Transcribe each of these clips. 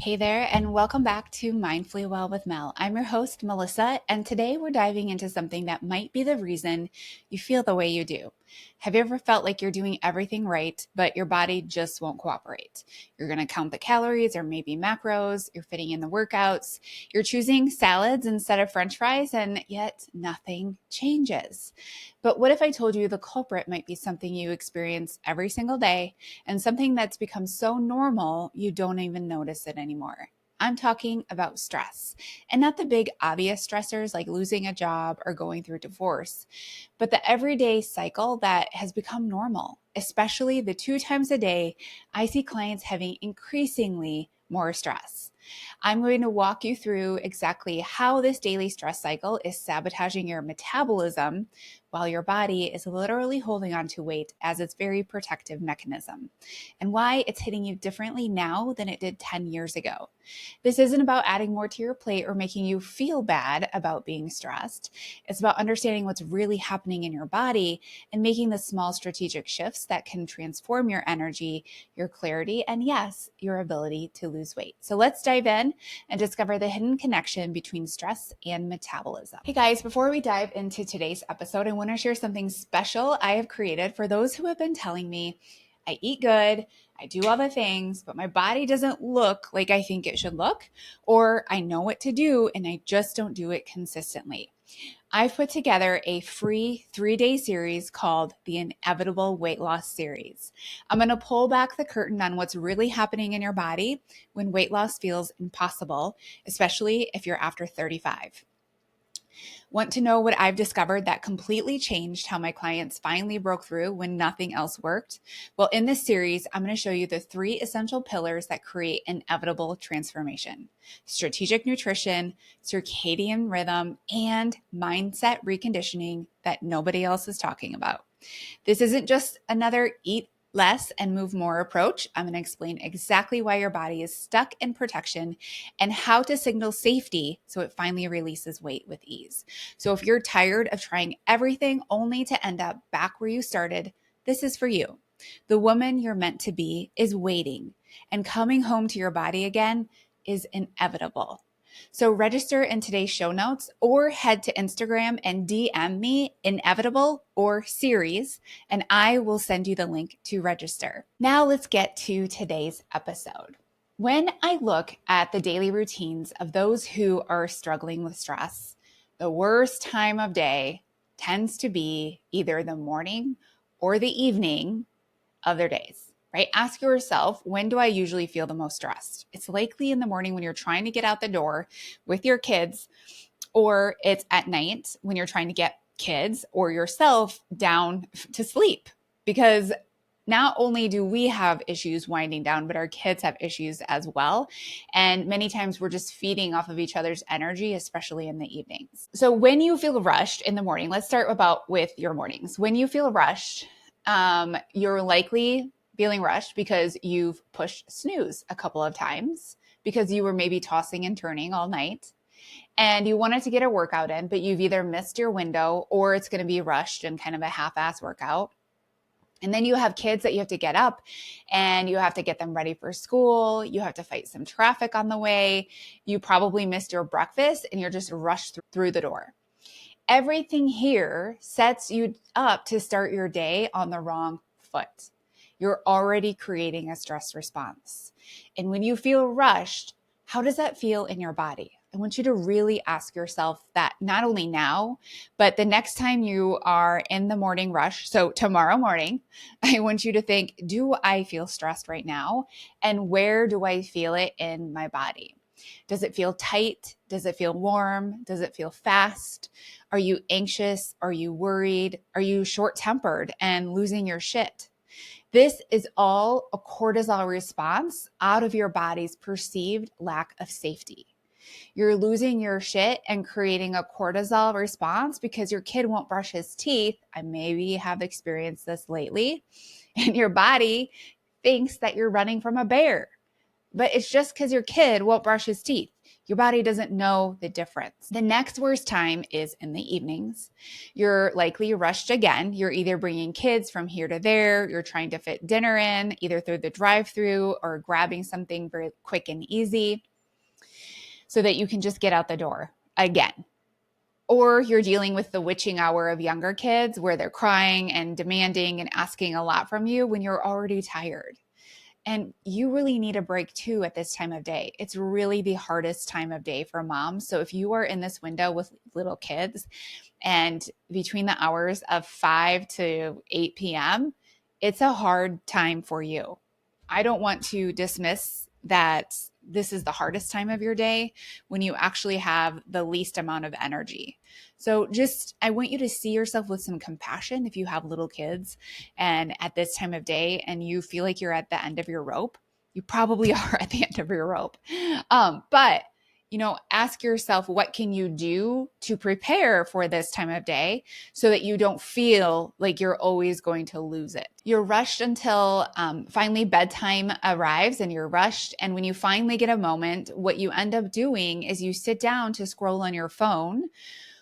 Hey there, and welcome back to Mindfully Well with Mel. I'm your host, Melissa, and today we're diving into something that might be the reason you feel the way you do. Have you ever felt like you're doing everything right, but your body just won't cooperate? You're going to count the calories or maybe macros, you're fitting in the workouts, you're choosing salads instead of French fries, and yet nothing changes. But what if I told you the culprit might be something you experience every single day? And something that's become so normal, you don't even notice it anymore. I'm talking about stress, and not the big obvious stressors like losing a job or going through divorce, but the everyday cycle that has become normal, especially the 2 times a day I see clients having increasingly more stress. I'm going to walk you through exactly how this daily stress cycle is sabotaging your metabolism while your body is literally holding on to weight as its very protective mechanism, and why it's hitting you differently now than it did 10 years ago. This isn't about adding more to your plate or making you feel bad about being stressed. It's about understanding what's really happening in your body and making the small strategic shifts that can transform your energy, your clarity, and yes, your ability to lose weight. So let's dive in and discover the hidden connection between stress and metabolism. Hey guys, before we dive into today's episode, I want to share something special I have created for those who have been telling me I eat good, I do all the things, but my body doesn't look like I think it should look, or I know what to do and I just don't do it consistently. I've put together a free 3-day series called the Inevitable Weight Loss Series. I'm going to pull back the curtain on what's really happening in your body when weight loss feels impossible, especially if you're after 35. Want to know what I've discovered that completely changed how my clients finally broke through when nothing else worked? Well, in this series, I'm going to show you the 3 essential pillars that create inevitable transformation: strategic nutrition, circadian rhythm, and mindset reconditioning that nobody else is talking about. This isn't just another eat less and move more approach. I'm going to explain exactly why your body is stuck in protection and how to signal safety so it finally releases weight with ease. So if you're tired of trying everything only to end up back where you started, this is for you. The woman you're meant to be is waiting, and coming home to your body again is inevitable. So register in today's show notes or head to Instagram and DM me Inevitable or Series, and I will send you the link to register. Now let's get to today's episode. When I look at the daily routines of those who are struggling with stress, the worst time of day tends to be either the morning or the evening of their days, right? Ask yourself, when do I usually feel the most stressed? It's likely in the morning when you're trying to get out the door with your kids, or it's at night when you're trying to get kids or yourself down to sleep. Because not only do we have issues winding down, but our kids have issues as well. And many times we're just feeding off of each other's energy, especially in the evenings. So when you feel rushed in the morning, let's start with your mornings. When you feel rushed, you're likely feeling rushed because you've pushed snooze a couple of times, because you were maybe tossing and turning all night and you wanted to get a workout in, but you've either missed your window or it's going to be rushed and kind of a half-ass workout. And then you have kids that you have to get up and you have to get them ready for school. You have to fight some traffic on the way. You probably missed your breakfast and you're just rushed through the door. Everything here sets you up to start your day on the wrong foot. You're already creating a stress response. And when you feel rushed, how does that feel in your body? I want you to really ask yourself that, not only now, but the next time you are in the morning rush. So tomorrow morning, I want you to think, do I feel stressed right now? And where do I feel it in my body? Does it feel tight? Does it feel warm? Does it feel fast? Are you anxious? Are you worried? Are you short-tempered and losing your shit? This is all a cortisol response out of your body's perceived lack of safety. You're losing your shit and creating a cortisol response because your kid won't brush his teeth. I maybe have experienced this lately. And your body thinks that you're running from a bear. But it's just because your kid won't brush his teeth. Your body doesn't know the difference. The next worst time is in the evenings. You're likely rushed again. You're either bringing kids from here to there, you're trying to fit dinner in, either through the drive-through or grabbing something very quick and easy so that you can just get out the door again. Or you're dealing with the witching hour of younger kids where they're crying and demanding and asking a lot from you when you're already tired. And you really need a break too at this time of day. It's really the hardest time of day for moms. So if you are in this window with little kids and between the hours of 5 to 8 p.m., it's a hard time for you. I don't want to dismiss that this is the hardest time of your day when you actually have the least amount of energy. So I want you to see yourself with some compassion if you have little kids and at this time of day and you feel like you're at the end of your rope. You probably are at the end of your rope. But ask yourself, what can you do to prepare for this time of day so that you don't feel like you're always going to lose it? You're rushed until finally bedtime arrives and you're rushed. And when you finally get a moment, what you end up doing is you sit down to scroll on your phone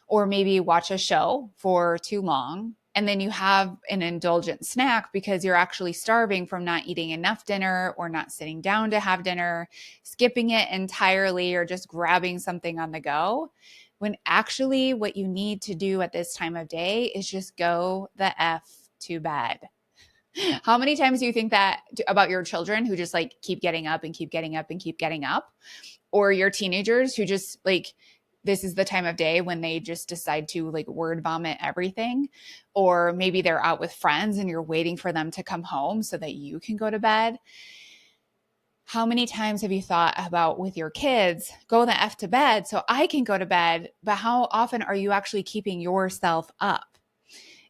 or maybe watch a show for too long. And then you have an indulgent snack because you're actually starving from not eating enough dinner or not sitting down to have dinner, skipping it entirely, or just grabbing something on the go. When actually what you need to do at this time of day is just go the F to bed. How many times do you think that about your children who just like keep getting up and keep getting up and keep getting up? Or your teenagers who just like, this is the time of day when they just decide to like word vomit everything. Or maybe they're out with friends and you're waiting for them to come home so that you can go to bed. How many times have you thought about with your kids, go the F to bed so I can go to bed, but how often are you actually keeping yourself up?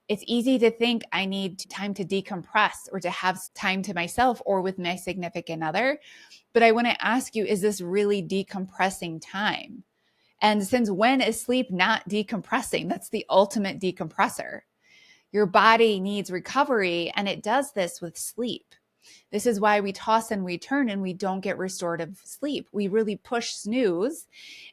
It's easy to think I need time to decompress or to have time to myself or with my significant other. But I want to ask you, is this really decompressing time? And since when is sleep not decompressing? That's the ultimate decompressor. Your body needs recovery, and it does this with sleep. This is why we toss and we turn and we don't get restorative sleep. We really push snooze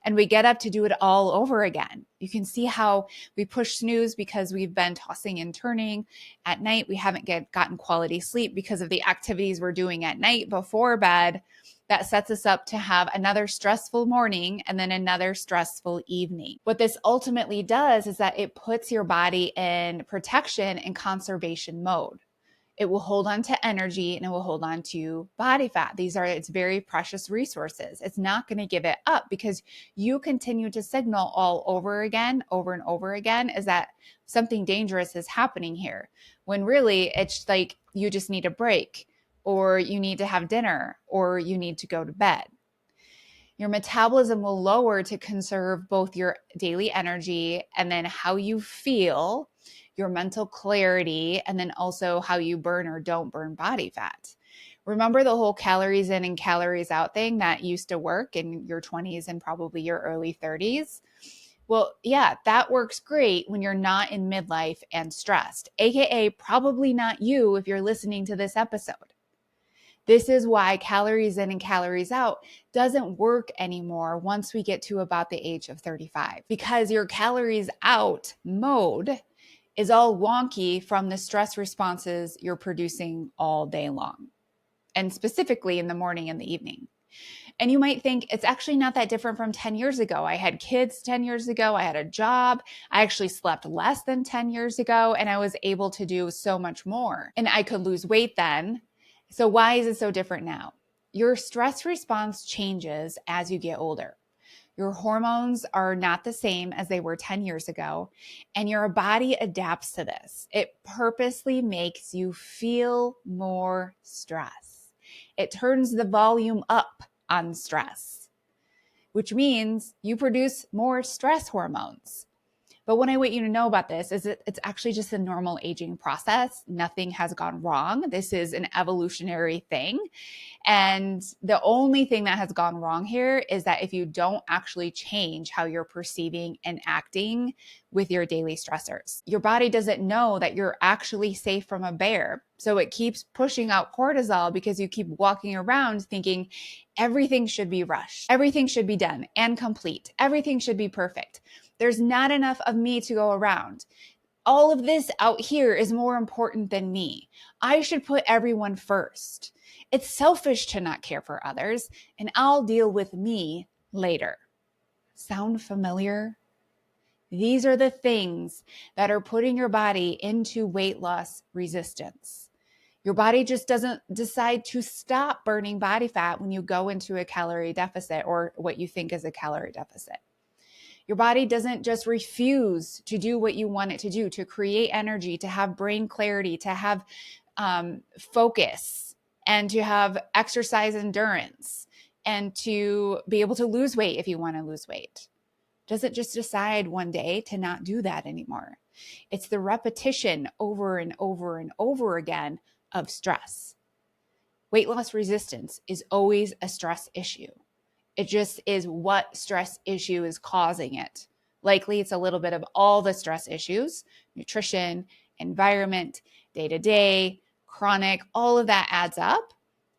and we get up to do it all over again. You can see how we push snooze because we've been tossing and turning at night. We haven't gotten quality sleep because of the activities we're doing at night before bed. That sets us up to have another stressful morning and then another stressful evening. What this ultimately does is that it puts your body in protection and conservation mode. It will hold on to energy and it will hold on to body fat. These are its very precious resources. It's not going to give it up because you continue to signal all over again, over and over again, is that something dangerous is happening here. When really it's like you just need a break, or you need to have dinner, or you need to go to bed. Your metabolism will lower to conserve both your daily energy and then how you feel, your mental clarity, and then also how you burn or don't burn body fat. Remember the whole calories in and calories out thing that used to work in your 20s and probably your early 30s? Well, yeah, that works great when you're not in midlife and stressed, AKA probably not you if you're listening to this episode. This is why calories in and calories out doesn't work anymore once we get to about the age of 35, because your calories out mode is all wonky from the stress responses you're producing all day long, and specifically in the morning and the evening. And you might think it's actually not that different from 10 years ago. I had kids 10 years ago. I had a job. I actually slept less than 10 years ago, and I was able to do so much more. And I could lose weight then. So why is it so different now? Your stress response changes as you get older. Your hormones are not the same as they were 10 years ago, and your body adapts to this. It purposely makes you feel more stress. It turns the volume up on stress, which means you produce more stress hormones. But what I want you to know about this is that it's actually just a normal aging process. Nothing has gone wrong. This is an evolutionary thing. And the only thing that has gone wrong here is that if you don't actually change how you're perceiving and acting with your daily stressors, your body doesn't know that you're actually safe from a bear. So it keeps pushing out cortisol because you keep walking around thinking everything should be rushed, everything should be done and complete, everything should be perfect. There's not enough of me to go around. All of this out here is more important than me. I should put everyone first. It's selfish to not care for others, and I'll deal with me later. Sound familiar? These are the things that are putting your body into weight loss resistance. Your body just doesn't decide to stop burning body fat when you go into a calorie deficit or what you think is a calorie deficit. Your body doesn't just refuse to do what you want it to do, to create energy, to have brain clarity, to have focus, and to have exercise endurance, and to be able to lose weight if you want to lose weight. Doesn't just decide one day to not do that anymore. It's the repetition over and over and over again of stress. Weight loss resistance is always a stress issue. It just is what stress issue is causing it. Likely it's a little bit of all the stress issues, nutrition, environment, day-to-day, chronic, all of that adds up.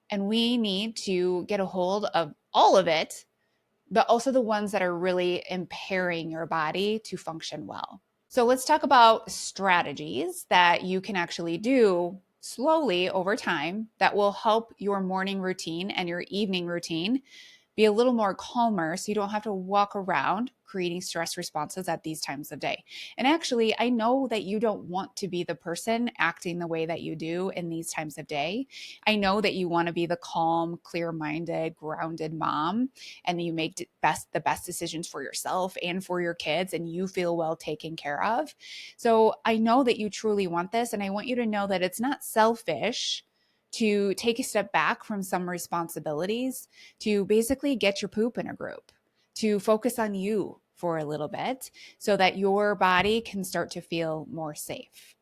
And we need to get a hold of all of it, but also the ones that are really impairing your body to function well. So let's talk about strategies that you can actually do slowly over time that will help your morning routine and your evening routine be a little more calmer so you don't have to walk around creating stress responses at these times of day. And actually, I know that you don't want to be the person acting the way that you do in these times of day. I know that you want to be the calm, clear-minded, grounded mom, and you make the best decisions for yourself and for your kids, and you feel well taken care of. So I know that you truly want this, and I want you to know that it's not selfish to take a step back from some responsibilities, to basically get your poop in a group, to focus on you for a little bit so that your body can start to feel more safe.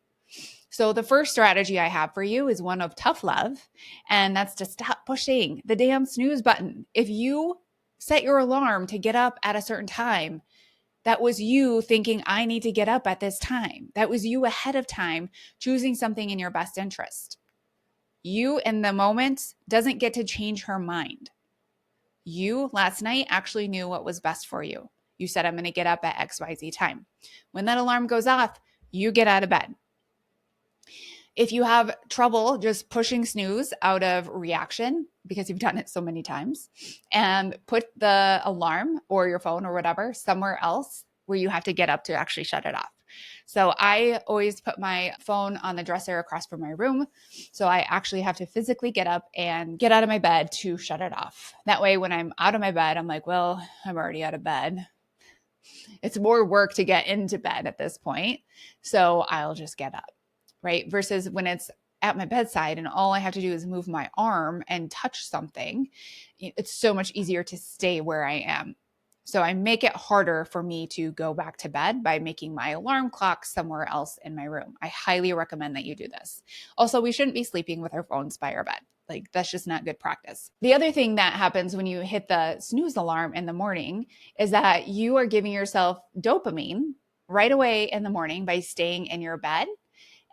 So the first strategy I have for you is one of tough love, and that's to stop pushing the damn snooze button. If you set your alarm to get up at a certain time, that was you thinking, I need to get up at this time. That was you ahead of time choosing something in your best interest. You in the moment doesn't get to change her mind. You last night actually knew what was best for you. You said, I'm going to get up at XYZ time. When that alarm goes off, you get out of bed. If you have trouble just pushing snooze out of reaction because you've done it so many times, and put the alarm or your phone or whatever somewhere else where you have to get up to actually shut it off. So I always put my phone on the dresser across from my room. So I actually have to physically get up and get out of my bed to shut it off. That way, when I'm out of my bed, I'm like, well, I'm already out of bed. It's more work to get into bed at this point. So I'll just get up, right? Versus when it's at my bedside and all I have to do is move my arm and touch something, it's so much easier to stay where I am. So I make it harder for me to go back to bed by making my alarm clock somewhere else in my room. I highly recommend that you do this. Also, we shouldn't be sleeping with our phones by our bed. Like, that's just not good practice. The other thing that happens when you hit the snooze alarm in the morning is that you are giving yourself dopamine right away in the morning by staying in your bed.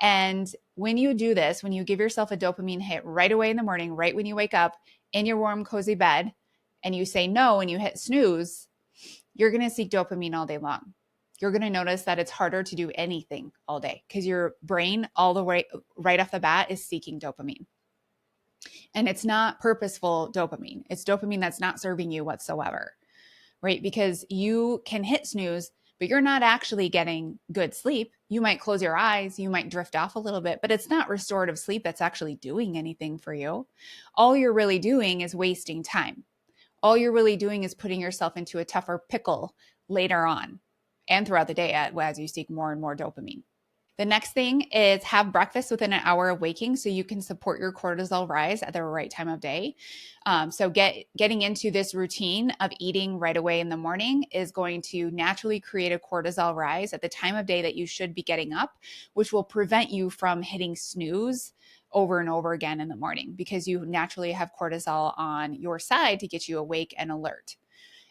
And when you do this, when you give yourself a dopamine hit right away in the morning, right when you wake up in your warm, cozy bed, and you say no and you hit snooze, you're going to seek dopamine all day long. You're going to notice that it's harder to do anything all day because your brain all the way right off the bat is seeking dopamine. And it's not purposeful dopamine. It's dopamine that's not serving you whatsoever, right? Because you can hit snooze, but you're not actually getting good sleep. You might close your eyes, you might drift off a little bit, but it's not restorative sleep that's actually doing anything for you. All you're really doing is wasting time. All you're really doing is putting yourself into a tougher pickle later on and throughout the day as you seek more and more dopamine. The next thing is have breakfast within an hour of waking so you can support your cortisol rise at the right time of day. So getting into this routine of eating right away in the morning is going to naturally create a cortisol rise at the time of day that you should be getting up, which will prevent you from hitting snooze over and over again in the morning because you naturally have cortisol on your side to get you awake and alert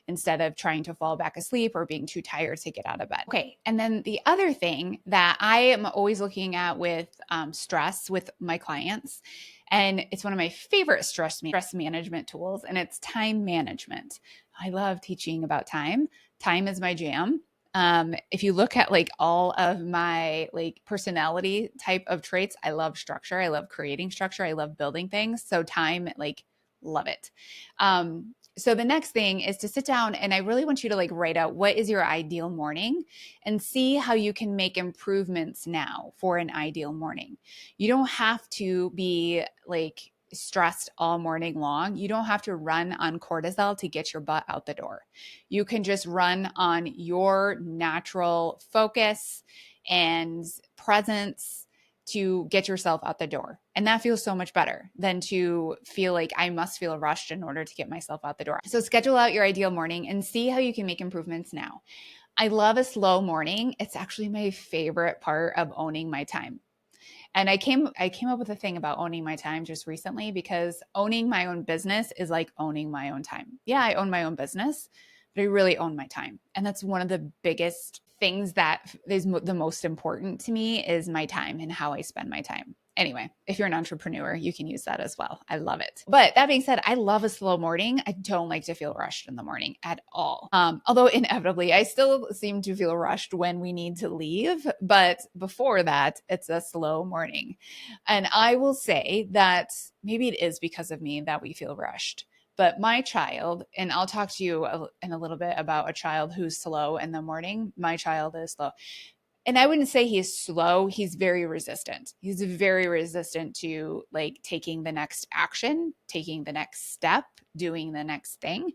instead of trying to fall back asleep or being too tired to get out of bed. Okay. And then the other thing that I am always looking at with stress with my clients, and it's one of my favorite stress management tools, and it's time management. I love teaching about time. Time is my jam. If you look at like all of my like personality type of traits, I love structure. I love creating structure. I love building things. So time, like, love it. So the next thing is to sit down, and I really want you to like write out what is your ideal morning and see how you can make improvements now for an ideal morning. You don't have to be like stressed all morning long. You don't have to run on cortisol to get your butt out the door. You can just run on your natural focus and presence to get yourself out the door. And that feels so much better than to feel like I must feel rushed in order to get myself out the door. So schedule out your ideal morning and see how you can make improvements now. I love a slow morning. It's actually my favorite part of owning my time. And I came up with a thing about owning my time just recently because owning my own business is like owning my own time. Yeah, I own my own business, but I really own my time. And that's one of the biggest things that is the most important to me is my time and how I spend my time. Anyway, if you're an entrepreneur, you can use that as well. I love it. But that being said, I love a slow morning. I don't like to feel rushed in the morning at all. Although inevitably, I still seem to feel rushed when we need to leave. But before that, it's a slow morning. And I will say that maybe it is because of me that we feel rushed. But my child, and I'll talk to you in a little bit about a child who's slow in the morning. My child is slow. And I wouldn't say he's slow. He's very resistant. He's very resistant to like taking the next action, taking the next step, doing the next thing.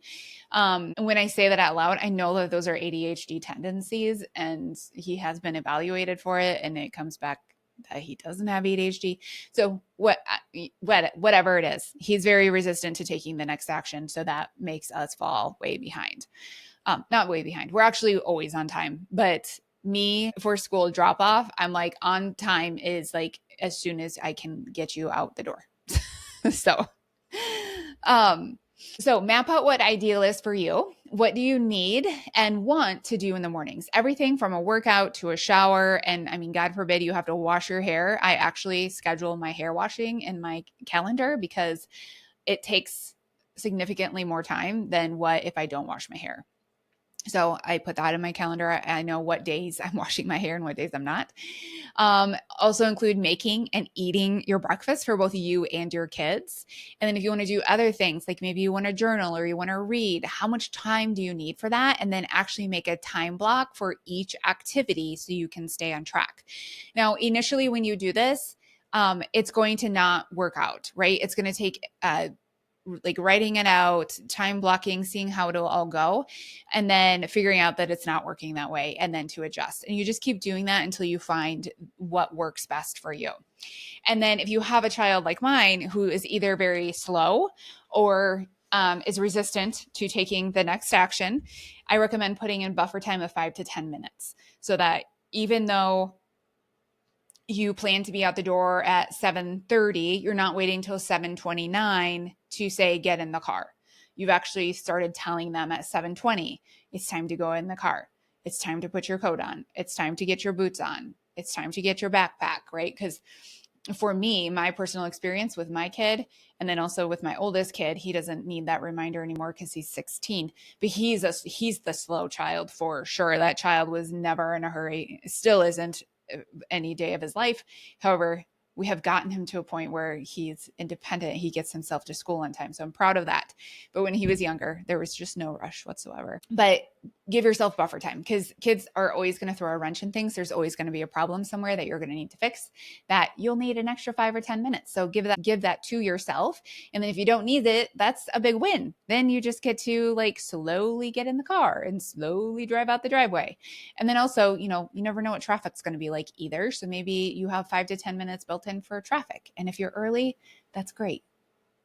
And when I say that out loud, I know that those are ADHD tendencies, and he has been evaluated for it, and it comes back that he doesn't have ADHD. So whatever it is, he's very resistant to taking the next action. So that makes us fall way behind. Not way behind. We're actually always on time, but me for school drop off, I'm like on time is like as soon as I can get you out the door. so, um, so map out what ideal is for you. What do you need and want to do in the mornings? Everything from a workout to a shower. And I mean, God forbid you have to wash your hair. I actually schedule my hair washing in my calendar because it takes significantly more time than what if I don't wash my hair. So I put that in my calendar. I know what days I'm washing my hair and what days I'm not. Also include making and eating your breakfast for both you and your kids. And then if you want to do other things, like maybe you want to journal or you want to read, how much time do you need for that? And then actually make a time block for each activity so you can stay on track. Now, initially when you do this, it's going to not work out, right? It's going to take like writing it out, time blocking, seeing how it'll all go, and then figuring out that it's not working that way and then to adjust. And you just keep doing that until you find what works best for you. And then if you have a child like mine who is either very slow or is resistant to taking the next action, I recommend putting in buffer time of 5 to 10 minutes so that even though you plan to be out the door at 7:30, you're not waiting till 7:29 to say, get in the car. You've actually started telling them at 7:20, it's time to go in the car. It's time to put your coat on. It's time to get your boots on. It's time to get your backpack, right? Because for me, my personal experience with my kid, and then also with my oldest kid, he doesn't need that reminder anymore because he's 16. But he's the slow child for sure. That child was never in a hurry, still isn't any day of his life. However, we have gotten him to a point where he's independent. He gets himself to school on time. So I'm proud of that. But when he was younger, there was just no rush whatsoever. But give yourself buffer time, because kids are always going to throw a wrench in things. There's always going to be a problem somewhere that you're going to need to fix, that you'll need an extra 5 or 10 minutes. So give that to yourself. And then if you don't need it, that's a big win. Then you just get to like slowly get in the car and slowly drive out the driveway. And then also, you never know what traffic's going to be like either. So maybe you have 5 to 10 minutes built in for traffic. And if you're early, that's great.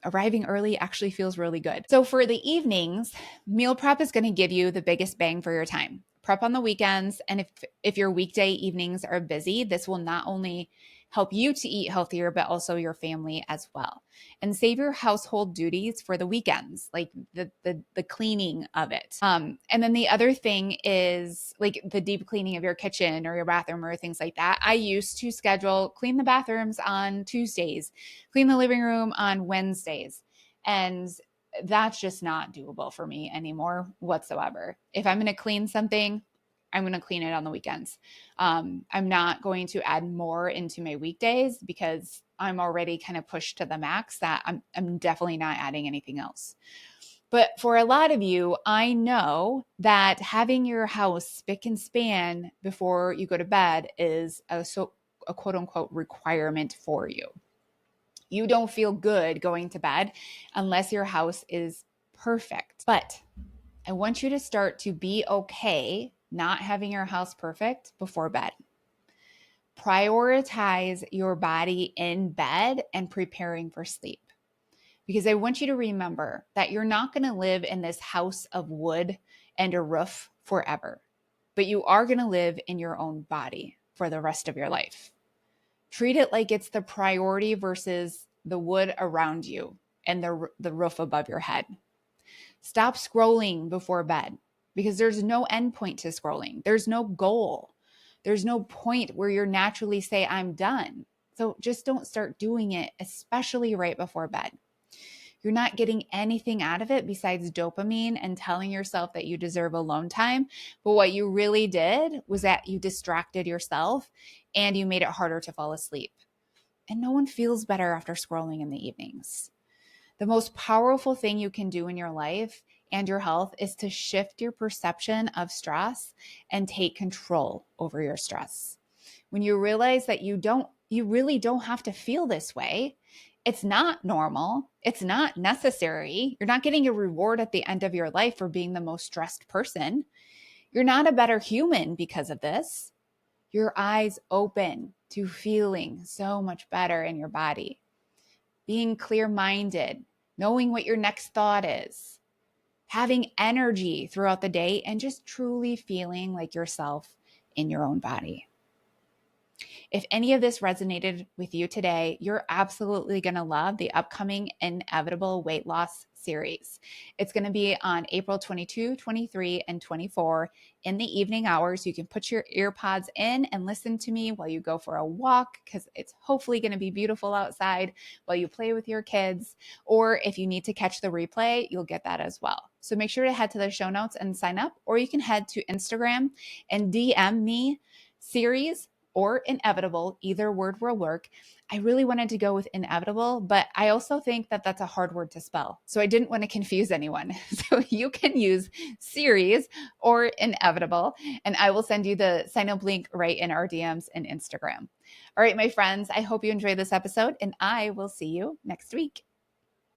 Arriving early actually feels really good. So for the evenings, meal prep is going to give you the biggest bang for your time. Prep on the weekends. And if your weekday evenings are busy, this will not only help you to eat healthier, but also your family as well. And save your household duties for the weekends, like the cleaning of it. And then the other thing is like the deep cleaning of your kitchen or your bathroom or things like that. I used to clean the bathrooms on Tuesdays, clean the living room on Wednesdays. And that's just not doable for me anymore whatsoever. If I'm going to clean something, I'm going to clean it on the weekends. I'm not going to add more into my weekdays because I'm already kind of pushed to the max that I'm definitely not adding anything else. But for a lot of you, I know that having your house spick and span before you go to bed is a quote unquote requirement for you. You don't feel good going to bed unless your house is perfect. But I want you to start to be okay not having your house perfect before bed. Prioritize your body in bed and preparing for sleep. Because I want you to remember that you're not going to live in this house of wood and a roof forever, but you are going to live in your own body for the rest of your life. Treat it like it's the priority versus the wood around you and the roof above your head. Stop scrolling before bed because there's no end point to scrolling. There's no goal. There's no point where you're naturally say, I'm done. So just don't start doing it, especially right before bed. You're not getting anything out of it besides dopamine and telling yourself that you deserve alone time. But what you really did was that you distracted yourself and you made it harder to fall asleep. And no one feels better after scrolling in the evenings. The most powerful thing you can do in your life and your health is to shift your perception of stress and take control over your stress. When you realize that you really don't have to feel this way, it's not normal, it's not necessary. You're not getting a reward at the end of your life for being the most stressed person. You're not a better human because of this. Your eyes open to feeling so much better in your body, being clear-minded, knowing what your next thought is, having energy throughout the day, and just truly feeling like yourself in your own body. If any of this resonated with you today, you're absolutely going to love the upcoming Inevitable Weight Loss series. It's going to be on April 22, 23, and 24 in the evening hours. You can put your earpods in and listen to me while you go for a walk because it's hopefully going to be beautiful outside while you play with your kids. Or if you need to catch the replay, you'll get that as well. So make sure to head to the show notes and sign up, or you can head to Instagram and DM me series or inevitable. Either word will work. I really wanted to go with inevitable, but I also think that that's a hard word to spell. So I didn't want to confuse anyone. So you can use series or inevitable, and I will send you the sign up link right in our DMs and Instagram. All right, my friends, I hope you enjoyed this episode, and I will see you next week.